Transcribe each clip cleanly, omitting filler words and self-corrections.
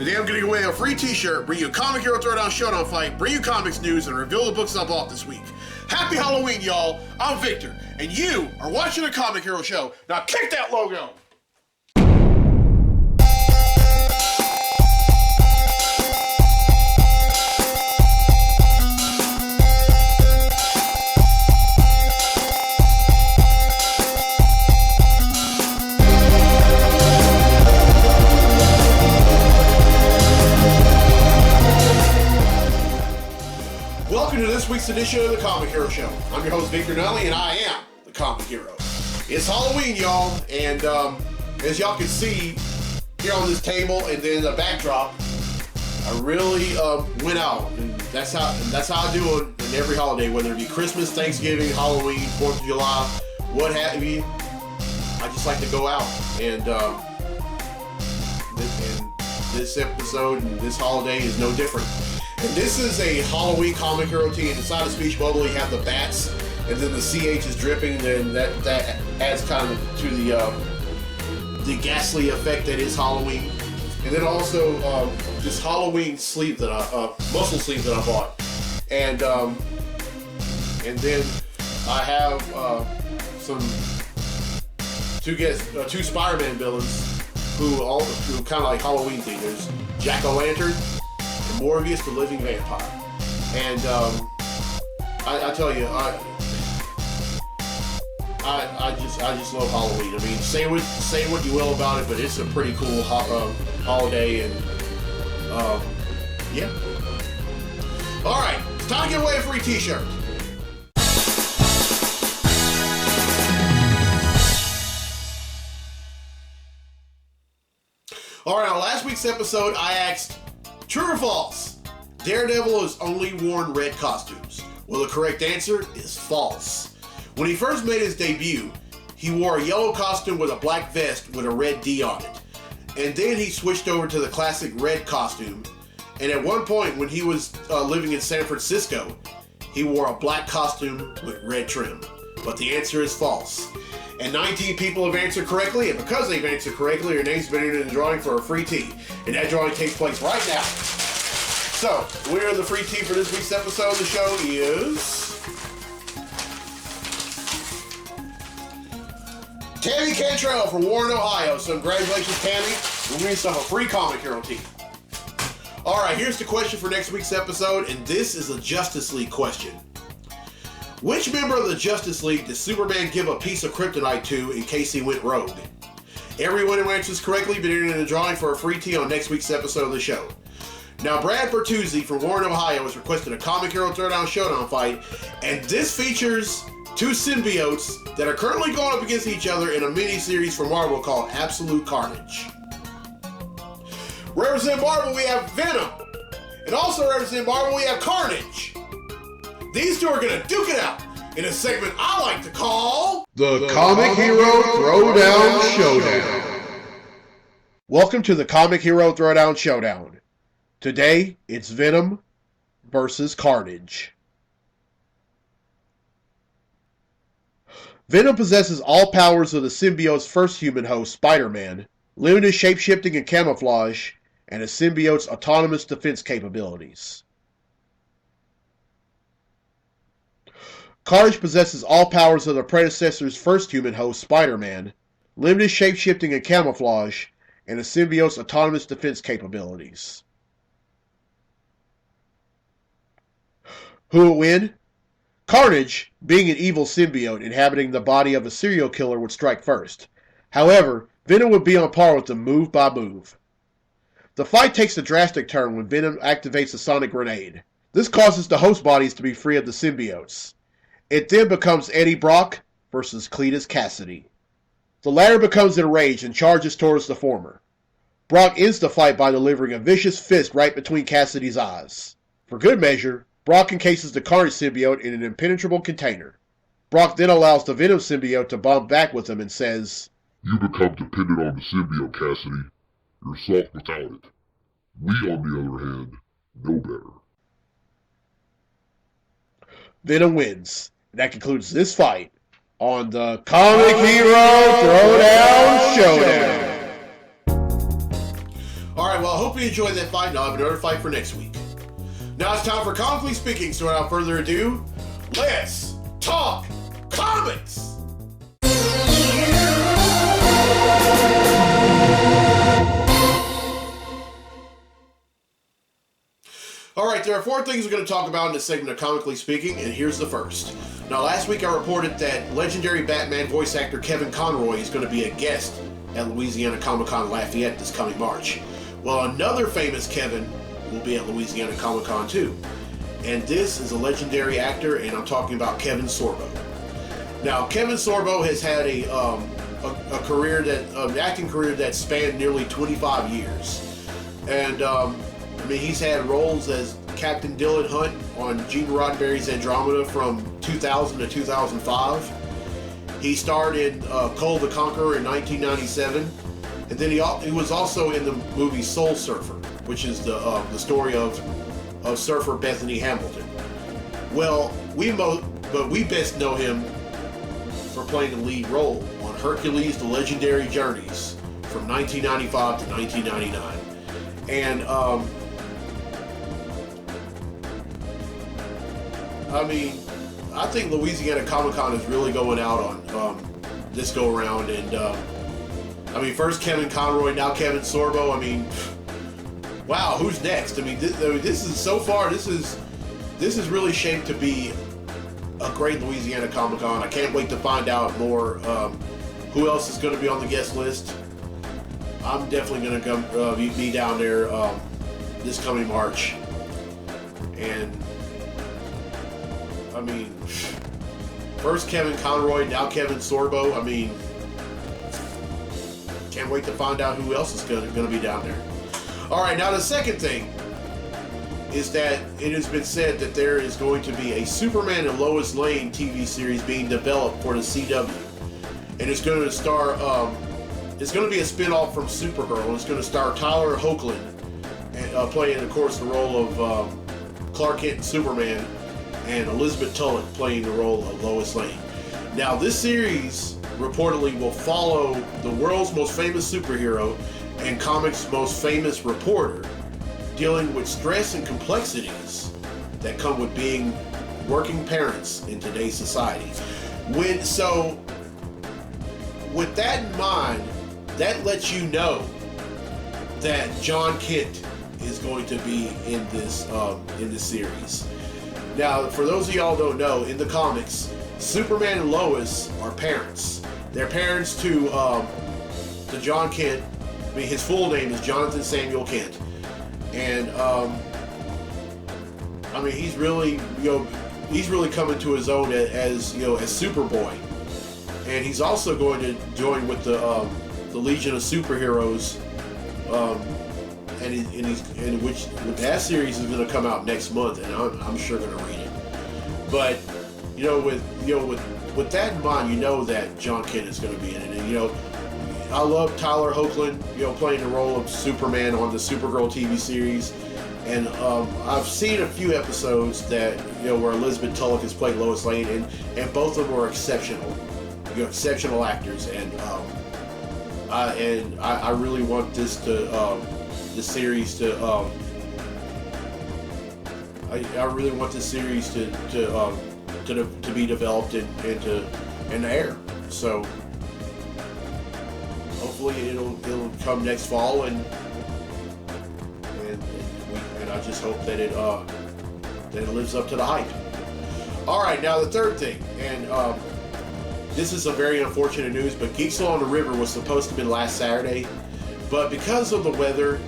Today I'm giving away a free t-shirt, bring you a Comic Hero Throwdown Showdown fight, bring you comics news, and reveal the books I bought this week. Happy Halloween, y'all. I'm Victor, and you are watching a Comic Hero show. Now kick that logo! Welcome to this week's edition of the Comic Hero Show. I'm your host, Victor Nunley, and I am the Comic Hero. It's Halloween, y'all, and as y'all can see here on this table and then the backdrop, I really went out, and that's how I do it in every holiday, whether it be Christmas, Thanksgiving, Halloween, 4th of July, what have you. I just like to go out, and this episode and this holiday is no different. And this is a Halloween Comic Hero tee. Inside the speech bubble, you have the bats, and then the CH is dripping. Then that adds kind of to the ghastly effect that is Halloween. And then also this Halloween sleeve that muscle sleeve that I bought, and then I have two Spider-Man villains who kind of like Halloween themed. There's Jack-O-Lantern, Morbius the Living Vampire, and I tell you, I just love Halloween. I mean, say what you will about it, but it's a pretty cool holiday, and yeah. All right, it's time to give away a free T-shirt. All right, on last week's episode, I asked, true or false? Daredevil has only worn red costumes. Well, the correct answer is false. When he first made his debut, he wore a yellow costume with a black vest with a red D on it. And then he switched over to the classic red costume. And at one point, when he was living in San Francisco, he wore a black costume with red trim. But the answer is false. And 19 people have answered correctly, and because they've answered correctly, your name's been entered in the drawing for a free tee. And that drawing takes place right now. So, the winner of the free tee for this week's episode of the show is Tammy Cantrell from Warren, Ohio. So congratulations, Tammy. We'll win yourself a free Comic Hero tee. Alright, here's the question for next week's episode, and this is a Justice League question. Which member of the Justice League did Superman give a piece of Kryptonite to in case he went rogue? Everyone who answers correctly be entered in the drawing for a free tee on next week's episode of the show. Now, Brad Bertuzzi from Warren, Ohio has requested a Comic Hero Throwdown Showdown fight, and this features two symbiotes that are currently going up against each other in a mini-series from Marvel called Absolute Carnage. Representing Marvel, we have Venom, and also representing Marvel, we have Carnage. These two are going to duke it out in a segment I like to call the Comic Hero Throwdown Showdown. Welcome to the Comic Hero Throwdown Showdown. Today, it's Venom versus Carnage. Venom possesses all powers of the symbiote's first human host, Spider-Man, limited shape-shifting and camouflage, and a symbiote's autonomous defense capabilities. Carnage possesses all powers of the predecessor's first human host, Spider-Man, limited shape-shifting and camouflage, and a symbiote's autonomous defense capabilities. Who will win? Carnage, being an evil symbiote inhabiting the body of a serial killer, would strike first. However, Venom would be on par with them move by move. The fight takes a drastic turn when Venom activates a sonic grenade. This causes the host bodies to be free of the symbiotes. It then becomes Eddie Brock versus Cletus Cassidy. The latter becomes enraged and charges towards the former. Brock ends the fight by delivering a vicious fist right between Cassidy's eyes. For good measure, Brock encases the Carnage symbiote in an impenetrable container. Brock then allows the Venom symbiote to bomb back with him and says, "You become dependent on the symbiote, Cassidy. You're soft without it. We, on the other hand, know better." Venom wins. And that concludes this fight on the Comic Hero Throwdown Showdown. Alright, well, I hope you enjoyed that fight, and I'll have another fight for next week. Now it's time for Comically Speaking, so without further ado, let's talk comics! Alright, there are 4 things we're going to talk about in this segment of Comically Speaking, and here's the first. Now, last week I reported that legendary Batman voice actor Kevin Conroy is going to be a guest at Louisiana Comic-Con Lafayette this coming March. Well, another famous Kevin will be at Louisiana Comic-Con too. And this is a legendary actor, and I'm talking about Kevin Sorbo. Now, Kevin Sorbo has had a career an acting career that spanned nearly 25 years. And, he's had roles as Captain Dylan Hunt on Gene Roddenberry's Andromeda from 2000 to 2005. He starred in Cole the Conqueror in 1997, and then he was also in the movie Soul Surfer, which is the story of surfer Bethany Hamilton. Well, we best know him for playing the lead role on Hercules: The Legendary Journeys from 1995 to 1999, and I think Louisiana Comic-Con is really going out on this go-around, and first Kevin Conroy, now Kevin Sorbo. Wow, who's next? This is so far. This is really shaped to be a great Louisiana Comic-Con. I can't wait to find out more. Who else is going to be on the guest list? I'm definitely going to come be down there this coming March, and first Kevin Conroy, now Kevin Sorbo. Can't wait to find out who else is going to be down there. Alright, now the second thing is that it has been said that there is going to be a Superman and Lois Lane TV series being developed for the CW. And it's going to star, it's going to be a spin-off from Supergirl. It's going to star Tyler Hoechlin playing, of course, the role of Clark Kent and Superman, and Elizabeth Tulloch playing the role of Lois Lane. Now, this series reportedly will follow the world's most famous superhero and comics' most famous reporter, dealing with stress and complexities that come with being working parents in today's society. With that in mind, that lets you know that John Kent is going to be in this series. Now, for those of y'all who don't know, in the comics, Superman and Lois are parents. They're parents to John Kent. His full name is Jonathan Samuel Kent, and he's really coming to his own as Superboy, and he's also going to join with the Legion of Superheroes, which that series is going to come out next month, and I'm sure going to read it. But with that in mind, you know that John Kent is going to be in it, and I love Tyler Hoechlin, playing the role of Superman on the Supergirl TV series, and I've seen a few episodes that where Elizabeth Tulloch has played Lois Lane, and both of them are exceptional, exceptional actors, and I really want this series to be developed and to air. So hopefully it'll come next fall, and I just hope that it lives up to the hype. All right, now the third thing, and this is a very unfortunate news, but Geeksville on the River was supposed to be last Saturday, but because of the weather,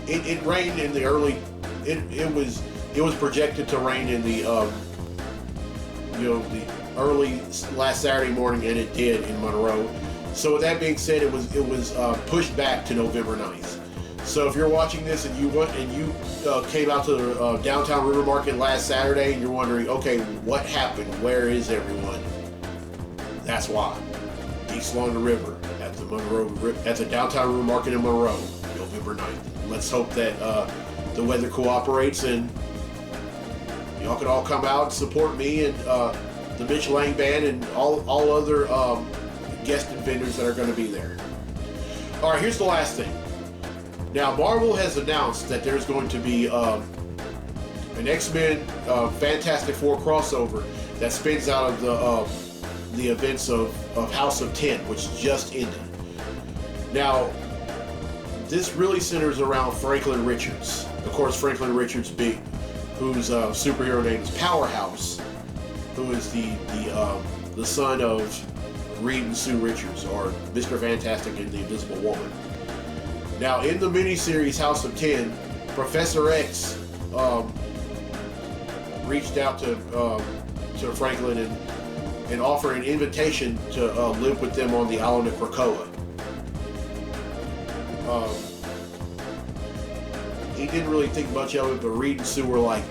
it rained in the early. It was projected to rain in the the early last Saturday morning, and it did in Monroe. So with that being said, it was pushed back to November 9th. So if you're watching this and you came out to the downtown River Market last Saturday and you're wondering, okay, what happened? Where is everyone? That's why. Geeks Along the River at the downtown River Market in Monroe, November 9th. Let's hope that the weather cooperates and y'all can all come out and support me and the Mitch Lang Band and all other guest and vendors that are going to be there. All right, here's the last thing. Now, Marvel has announced that there's going to be an X-Men Fantastic Four crossover that spins out of the events of House of 10, which just ended. Now, this really centers around Franklin Richards. Of course, Franklin Richards, whose superhero name is Powerhouse, who is the son of Reed and Sue Richards, or Mr. Fantastic and the Invisible Woman. Now, in the miniseries House of 10, Professor X reached out to Franklin and offered an invitation to live with them on the island of Krakoa. He didn't really think much of it, but Reed and Sue were like,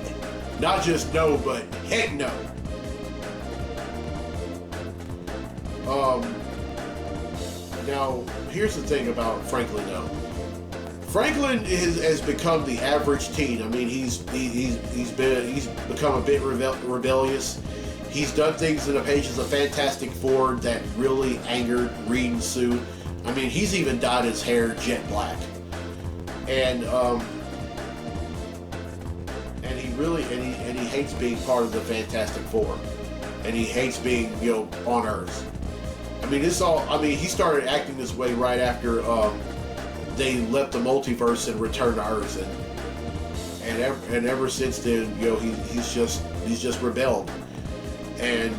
not just no, but heck no. Now, here's the thing about Franklin, though. Franklin has become the average teen. I mean, he's become a bit rebellious. He's done things in the pages of Fantastic Four that really angered Reed and Sue. I mean, he's even dyed his hair jet black, and he hates being part of the Fantastic Four, and he hates being on Earth. I mean, he started acting this way right after they left the multiverse and returned to Earth, and ever since then, he's just rebelled. And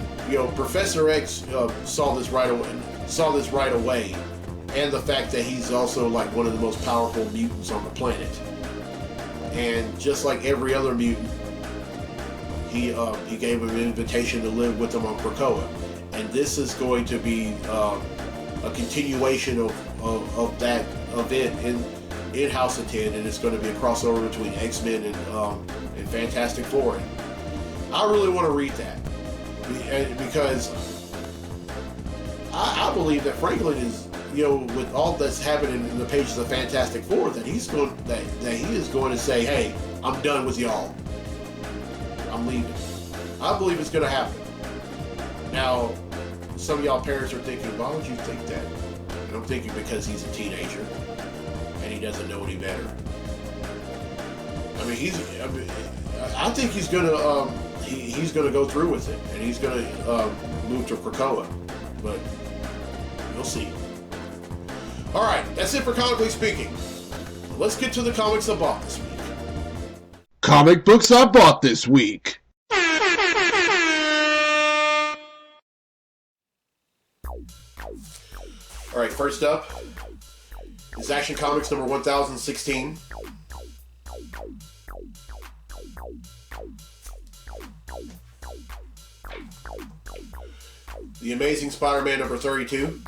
Professor X saw this right away, and the fact that he's also like one of the most powerful mutants on the planet. And just like every other mutant, he gave him an invitation to live with him on Krakoa. And this is going to be a continuation of that event in House of 10, and it's going to be a crossover between X-Men and Fantastic Four. And I really want to read that because I believe that Franklin is, with all that's happening in the pages of Fantastic Four, that he is going to say, "Hey, I'm done with y'all. I'm leaving." I believe it's going to happen. Now, some of y'all parents are thinking, "Why would you think that?" And I'm thinking because he's a teenager and he doesn't know any better. I mean, I think he's gonna he's gonna go through with it, and he's gonna move to Krakoa, but we'll see. All right, that's it for Comically Speaking. Let's get to the comics I bought this week. Comic books I bought this week. All right, first up is Action Comics number 1016. The Amazing Spider-Man number 32.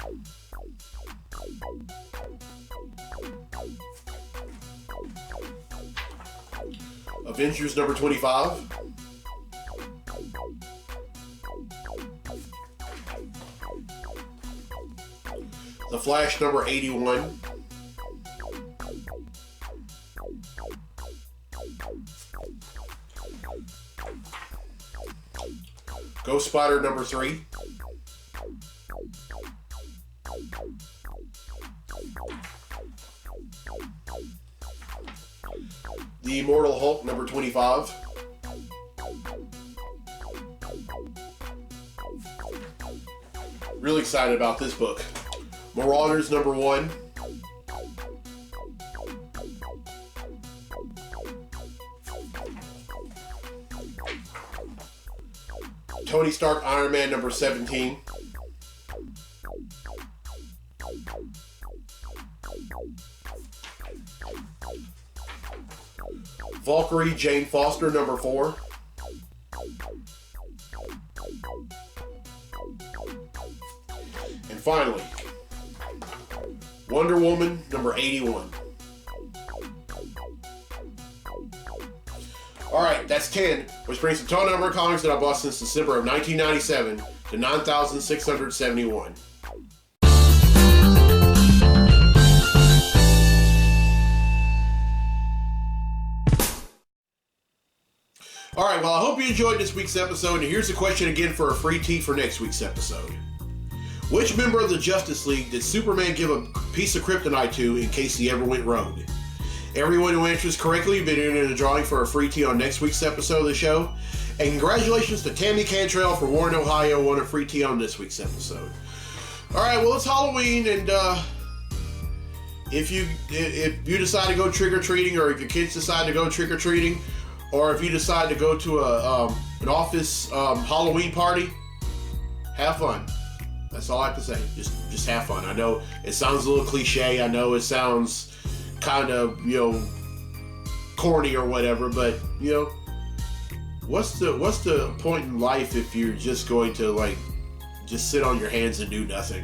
Avengers number 25. The Flash number 81. Ghost Spider number 3. The Immortal Hulk number 25. Really excited about this book. Marauders number 1. Tony Stark Iron Man number 17. Valkyrie Jane Foster number 4. And finally, Wonder Woman number 81. Alright, that's 10, which brings the total number of comics that I bought since December of 1997 to 9,671. Alright, well, I hope you enjoyed this week's episode, and here's the question again for a free tee for next week's episode. Which member of the Justice League did Superman give a piece of kryptonite to in case he ever went rogue? Everyone who answers correctly will be entered in a drawing for a free tee on next week's episode of the show. And congratulations to Tammy Cantrell for Warren, Ohio, won a free tee on this week's episode. All right, well, it's Halloween, and if you decide to go trick-or-treating, or if your kids decide to go trick-or-treating, or if you decide to go to an office Halloween party, have fun. That's all I have to say. Just have fun. I know it sounds a little cliche. I know it sounds kind of, corny or whatever, but, what's the point in life if you're just going to, just sit on your hands and do nothing?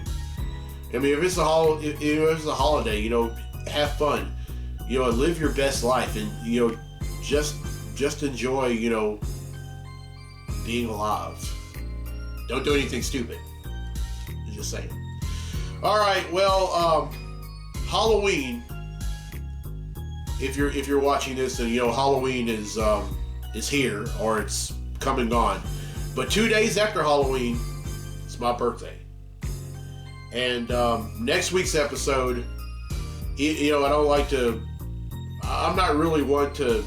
I mean, if it's a holiday, have fun. Live your best life, and, just enjoy, being alive. Don't do anything stupid. Just saying. All right, well, Halloween. If you're watching this, and Halloween is here, or it's come and gone. But 2 days after Halloween, it's my birthday. And next week's episode, I'm not really one to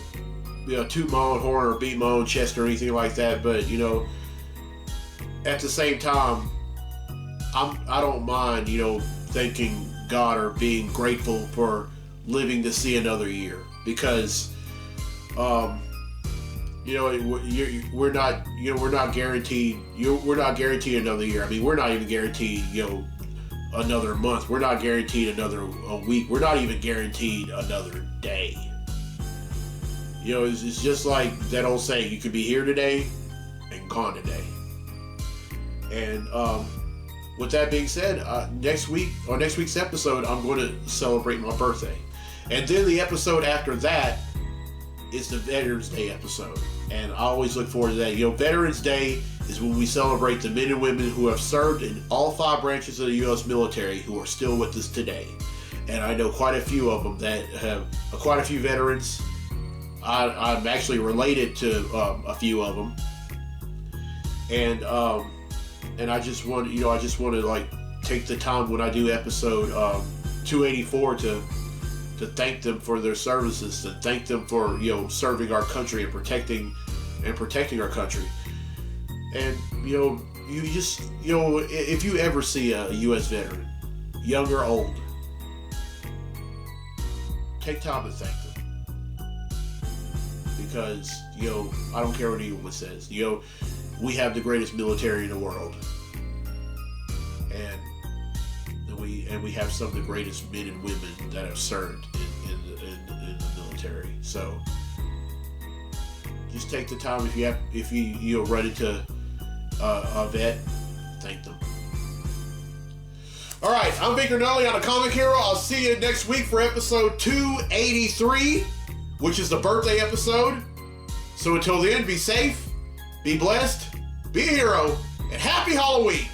toot my own horn or beat my own chest or anything like that, but at the same time, I don't mind thanking God or being grateful for living to see another year, because we're not guaranteed another year. I mean, we're not even guaranteed another month. We're not guaranteed another week. We're not even guaranteed another day. It's just like that old saying, you could be here today and gone today. And with that being said, next week's episode, I'm going to celebrate my birthday. And then the episode after that is the Veterans Day episode. And I always look forward to that. Veterans Day is when we celebrate the men and women who have served in all 5 branches of the U.S. military who are still with us today. And I know quite a few of them that have, quite a few veterans. I'm actually related to a few of them. And I just want to take the time when I do episode 284 to thank them for their services, to thank them for serving our country and protecting our country. And if you ever see a U.S. veteran, young or old, take time to thank them, because I don't care what anyone says. We have the greatest military in the world, and we have some of the greatest men and women that have served in the military. So just take the time, if you run into a vet, thank them. All right, I'm Victor Nully on A Comic Hero. I'll see you next week for episode 283, which is the birthday episode. So until then, be safe, be blessed, be a hero, and happy Halloween!